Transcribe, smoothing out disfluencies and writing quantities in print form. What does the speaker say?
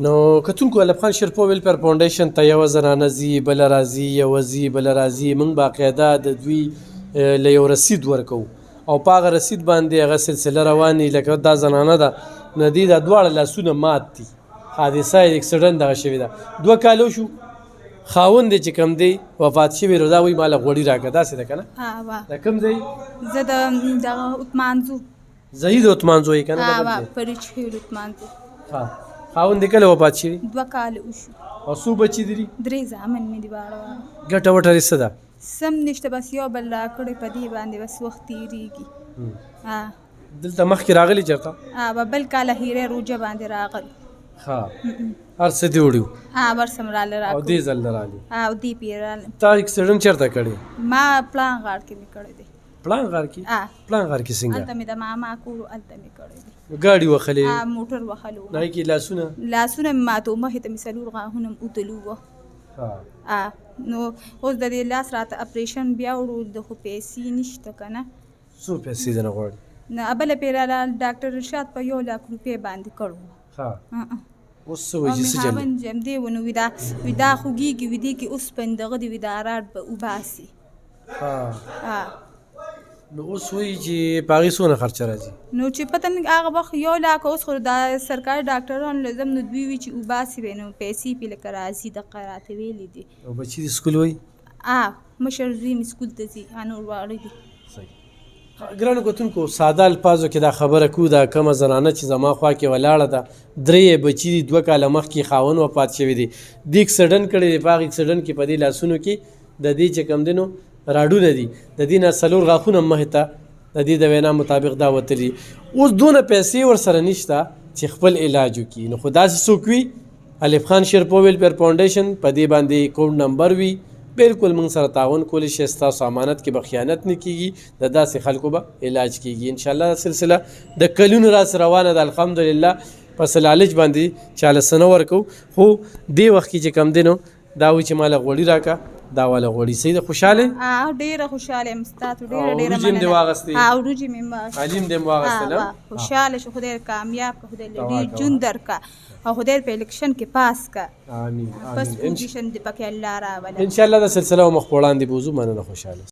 نو کتونکو ایوب خان شیرپور ویلفیر فاونډیشن ته یوه زنانه ځي بله راځي یوه ځي بله راځي موږ باقاعده د دوی له یو رسید ورکوو او په هغه رسید باندې هغه سلسله روانې لکه دا زنانه ده نو دې دا دواړه لاسونه مات دي حادثه یې اکسیډنټ دغه شوې ده 2 کالو شو خاوند دی چې کوم دی وفات شوی نو دا وایي ما له غوړي راکړه داسې ده که نه د کوم ځای زه د دغه عثمانزو زهید عثمانزو یې که نه فرید خیل عثمانزو خاوند دی کله وفات شوي 2 کاله وشو او څو بچي دي 3 زامن مې دي واړه ګټه وټه یې څه ده سم نشته بس یو بل راکړی په دې باندې بس وخت تېرېږي دلته مخکې راغلي چېرته بل کاله هیرې روجه باندې راغلي ها هر څه دې وړي برسم راله او دې ځل نه راغلي او دې پې راله تا اکسیډنټ چېرته کړی ما پلان غار کې مې کړی دی پلان غار کې پلان غار کې څنګه هلته مې د ماما کور هلته مې کړی دی ګاډي وخلې موټر وخلو هغې کې لاسونه مې ماتو مخې ته مې 4 غاښونه م اوتلو وه نو اوس د دې لاس راته اپریشن بیا وړو د خو پیسې نشته که نه څو پیسې دنه غواړي نه بله پې راله ډاکټر رشاد په 1 لک روپۍ باندې کړو اوس څه وایي چې څه چل مې جم دی ونه وي دا خوږېږي وي دې کې اوسپن دغه دی وي دا راډ به وباسي نو اوس وایي چې په هغې څونه خرچه راځي نو چې پته نه هغه وخت 1 لک اوس خو دا سرکاري ډاکټران لازم نو دوی وي چې وباسي به نو پیسې پې لکه راځي دغه راته ویلي دي او بچي دې سکول وایي مشر زوی مې سکول ته ځي نور واړه دي ګرانو کتونکو ساده الفاظو کې دا خبره کوو دا کومه زنانه چې زما خوا کې ولاړه ده 3 بچي دي 2 کاله مخکې خاوند وفات شوی دی دې اکسیډنټ کړی دی په هغه اکسیډنټ کې په دې لاسونو کې د دې چې کوم دی نو راډونه دي د دې نه 4 غاښونه مخې ته د دې د وینا مطابق دا وتلي اوس دونه پیسې ورسره نشته چې خپل علاج وکړي نو خو داسې څوک وي ایوب خان شیرپور ویلفیر فاونډیشن په دې باندې اکاونټ نمبر وي بالکل موږ سره تعاون کولی شي ستاسو امانت کې به خیانت نه کیږي د داسې خلکو به علاج کیږي انشاءالله سلسله د کلونو راسره روانه ده الحمدلله پس لالچ باندې چاله څه نه ورکوو خو دې وخت کې چې کم دی نو دا وایي چې ما له غوړي راکړه دا والا غوړي صحیح ده خوشحاله ډېره خوشحاله یم ستاسو ډېره وروجې هم دې واغستې وروجې مې علي هم دې واغستل خوشحاله شو خدای کامیاب که خدای له ډېر ژوند درکړه او خدای په الیکشن کې پاس که آمین بس پوزیشن دې پکې الله راوله انشاءالله د سلسله مخ په وړاندې بوځو مننه خوشحاله